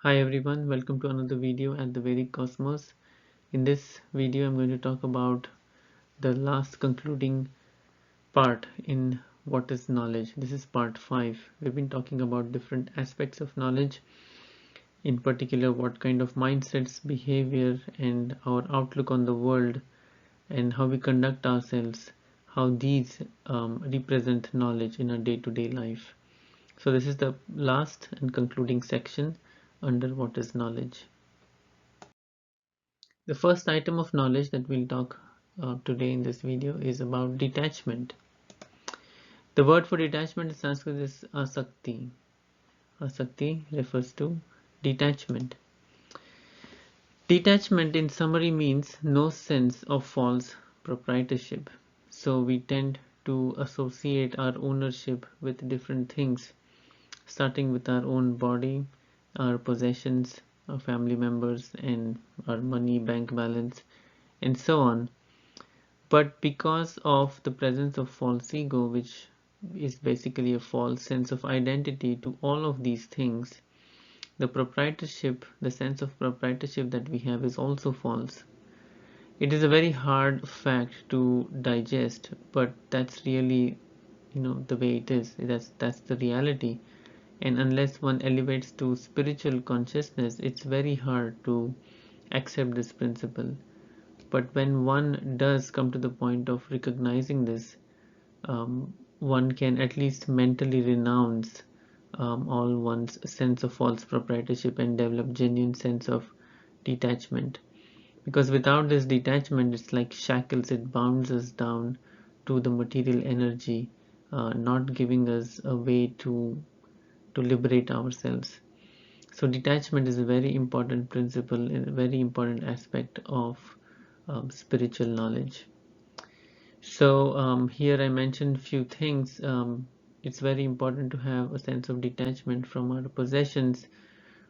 Hi everyone, welcome to another video at the Vedic Cosmos. In this video, I'm going to talk about the last concluding part in what is knowledge. This is part 5. We've been talking about different aspects of knowledge, in particular what kind of mindsets, behavior, and our outlook on the world, and how we conduct ourselves, how these represent knowledge in our day-to-day life. So this is the last and concluding section under what is knowledge. The first item of knowledge that we'll talk today in this video is about detachment. The word for detachment in Sanskrit is asakti. Asakti refers to detachment. Detachment in summary means no sense of false proprietorship. So we tend to associate our ownership with different things, starting with our own body, our possessions, our family members, and our money, bank balance, and so on. But because of the presence of false ego, which is basically a false sense of identity to all of these things, the proprietorship, the sense of proprietorship that we have is also false. It is a very hard fact to digest, but that's really, the way it is. That's the reality. And unless one elevates to spiritual consciousness, it's very hard to accept this principle. But when one does come to the point of recognizing this, one can at least mentally renounce all one's sense of false proprietorship and develop genuine sense of detachment. Because without this detachment, it's like shackles, it bounds us down to the material energy, not giving us a way to liberate ourselves. So detachment is a very important principle and a very important aspect of spiritual knowledge. So here I mentioned few things. It's very important to have a sense of detachment from our possessions,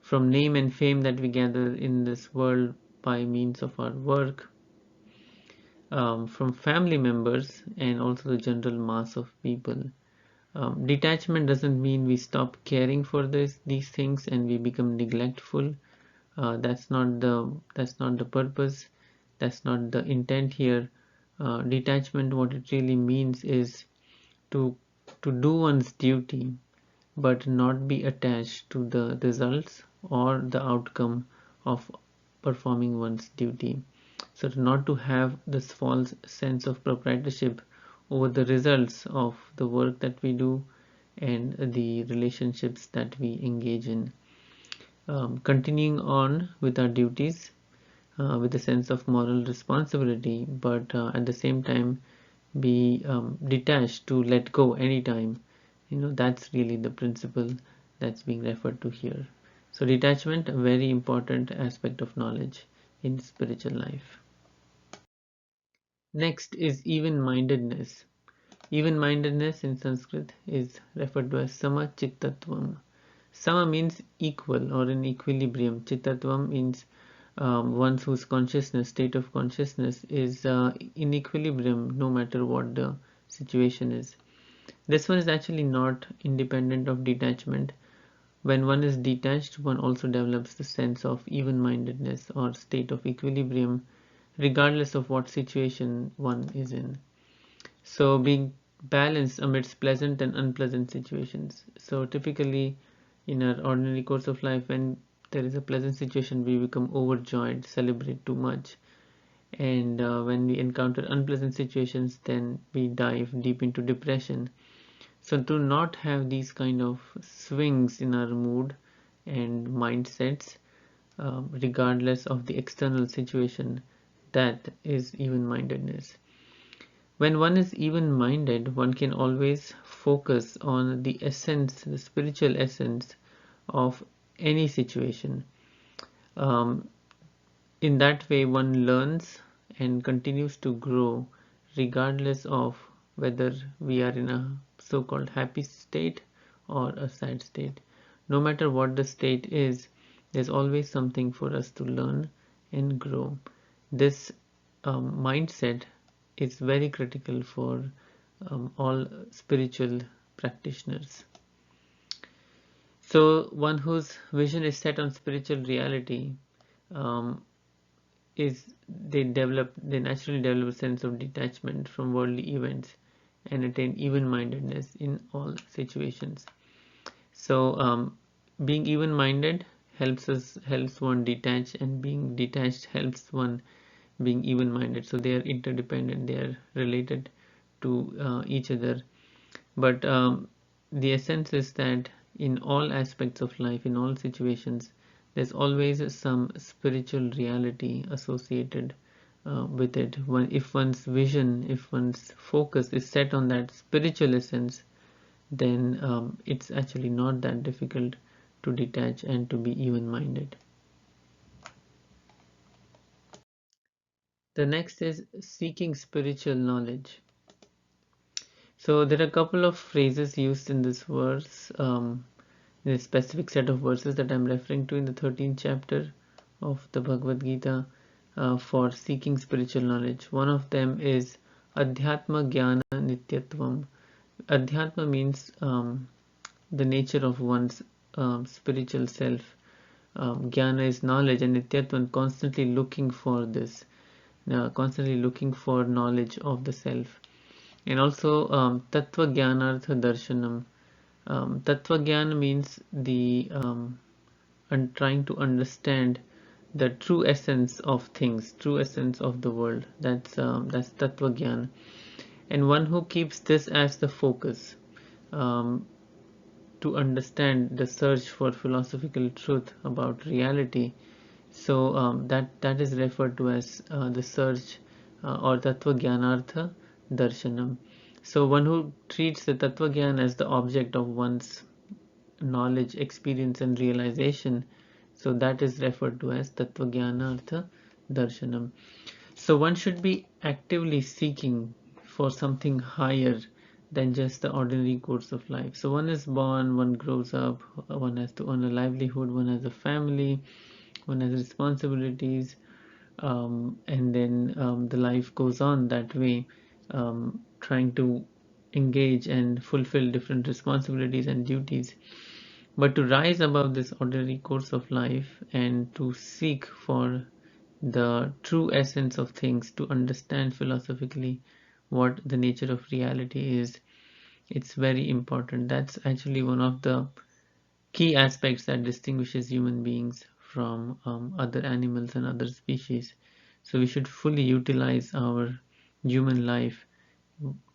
from name and fame that we gather in this world by means of our work, from family members, and also the general mass of people. Detachment doesn't mean we stop caring for these things and we become neglectful. That's not the purpose. That's not the intent here. Detachment, what it really means is to do one's duty, but not be attached to the results or the outcome of performing one's duty. So not to have this false sense of proprietorship over the results of the work that we do and the relationships that we engage in. Continuing on with our duties with a sense of moral responsibility, but at the same time be detached to let go anytime. That's really the principle that's being referred to here. So detachment, a very important aspect of knowledge in spiritual life. Next is even-mindedness. Even-mindedness in Sanskrit is referred to as samachittatvam. Sama means equal or in equilibrium. Chittatvam means one whose consciousness, state of consciousness is in equilibrium no matter what the situation is. This one is actually not independent of detachment. When one is detached, one also develops the sense of even-mindedness or state of equilibrium regardless of what situation one is in. So being balanced amidst pleasant and unpleasant situations. So typically in our ordinary course of life, when there is a pleasant situation, we become overjoyed, celebrate too much. And when we encounter unpleasant situations, then we dive deep into depression. So to not have these kind of swings in our mood and mindsets, regardless of the external situation, that is even-mindedness. When one is even-minded, one can always focus on the essence, the spiritual essence of any situation. Um, in that way, one learns and continues to grow regardless of whether we are in a so-called happy state or a sad state. No matter what the state is, there's always something for us to learn and grow. This mindset is very critical for all spiritual practitioners. So one whose vision is set on spiritual reality, um, they naturally develop a sense of detachment from worldly events and attain even-mindedness in all situations. So being even-minded helps one detach, and being detached helps one being even-minded. So they are interdependent, they are related to each other. But the essence is that in all aspects of life, in all situations, there's always some spiritual reality associated with it. If one's vision, if one's focus is set on that spiritual essence, then it's actually not that difficult to detach and to be even-minded. The next is seeking spiritual knowledge. So there are a couple of phrases used in this verse, in a specific set of verses that I'm referring to in the 13th chapter of the Bhagavad Gita for seeking spiritual knowledge. One of them is Adhyatma Jnana Nityatvam. Adhyatma means the nature of one's spiritual self. Jnana is knowledge, and Nityatvam constantly looking for this, constantly looking for knowledge of the self. And also Tattva Jnanartha Darshanam. Tattva Jnana means the trying to understand the true essence of things, true essence of the world. That's Tattva Jnana. And one who keeps this as the focus, um, to understand the search for philosophical truth about reality. So that is referred to as the search or Tattva Jnanartha Darshanam. So one who treats the Tattva Jnana as the object of one's knowledge, experience, and realization, so that is referred to as Tattva Jnanartha Darshanam. So one should be actively seeking for something higher than just the ordinary course of life. So one is born, one grows up, one has to earn a livelihood, one has a family, one has responsibilities, and then the life goes on that way, trying to engage and fulfill different responsibilities and duties. But to rise above this ordinary course of life and to seek for the true essence of things, to understand philosophically what the nature of reality is, it's very important. That's actually one of the key aspects that distinguishes human beings from other animals and other species. So we should fully utilize our human life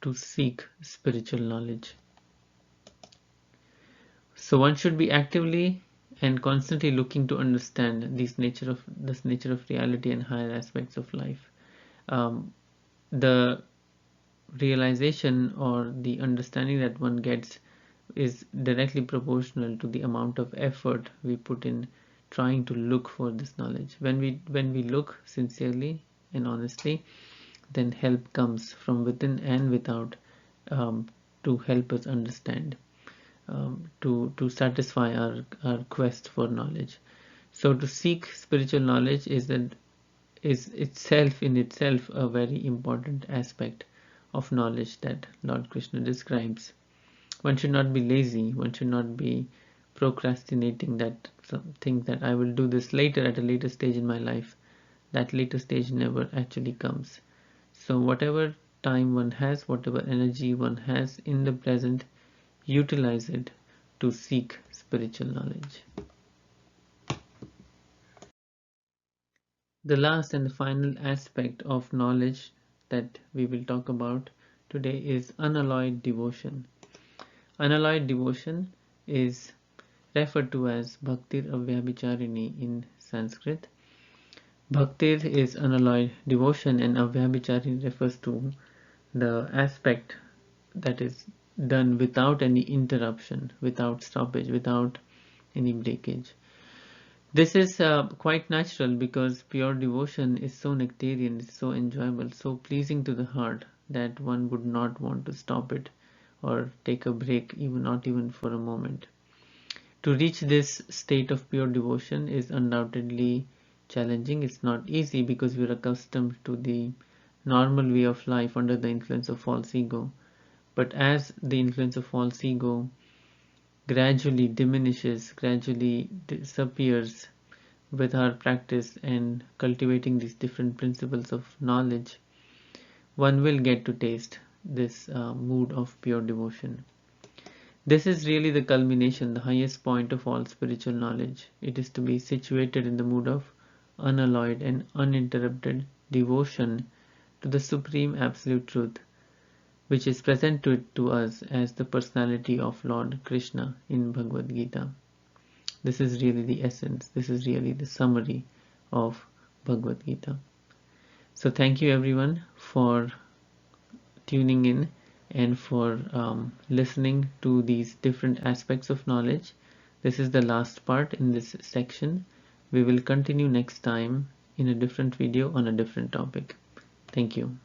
to seek spiritual knowledge. So one should be actively and constantly looking to understand this nature of reality and higher aspects of life. The realization or the understanding that one gets is directly proportional to the amount of effort we put in trying to look for this knowledge. When we look sincerely and honestly, then help comes from within and without, to help us understand, to satisfy our quest for knowledge. So to seek spiritual knowledge is itself in itself a very important aspect of knowledge that Lord Krishna describes. One should not be lazy, one should not be procrastinating that something that I will do this later at a later stage in my life. That later stage never actually comes. So whatever time one has, whatever energy one has in the present, utilize it to seek spiritual knowledge. The last and the final aspect of knowledge that we will talk about today is unalloyed devotion. Unalloyed devotion is referred to as Bhaktir Avyabhicharini in Sanskrit. Bhaktir is unalloyed devotion, and Avyabhicharini refers to the aspect that is done without any interruption, without stoppage, without any breakage. This is quite natural because pure devotion is so nectarian, it's so enjoyable, so pleasing to the heart that one would not want to stop it or take a break, even not even for a moment. To reach this state of pure devotion is undoubtedly challenging. It's not easy because we're accustomed to the normal way of life under the influence of false ego. But as the influence of false ego gradually diminishes, gradually disappears with our practice and cultivating these different principles of knowledge, one will get to taste this mood of pure devotion. This is really the culmination, the highest point of all spiritual knowledge. It is to be situated in the mood of unalloyed and uninterrupted devotion to the Supreme Absolute Truth, which is presented to us as the personality of Lord Krishna in Bhagavad Gita. This is really the essence, this is really the summary of Bhagavad Gita. So thank you everyone for tuning in and for listening to these different aspects of knowledge. This is the last part in this section. We will continue next time in a different video on a different topic. Thank you.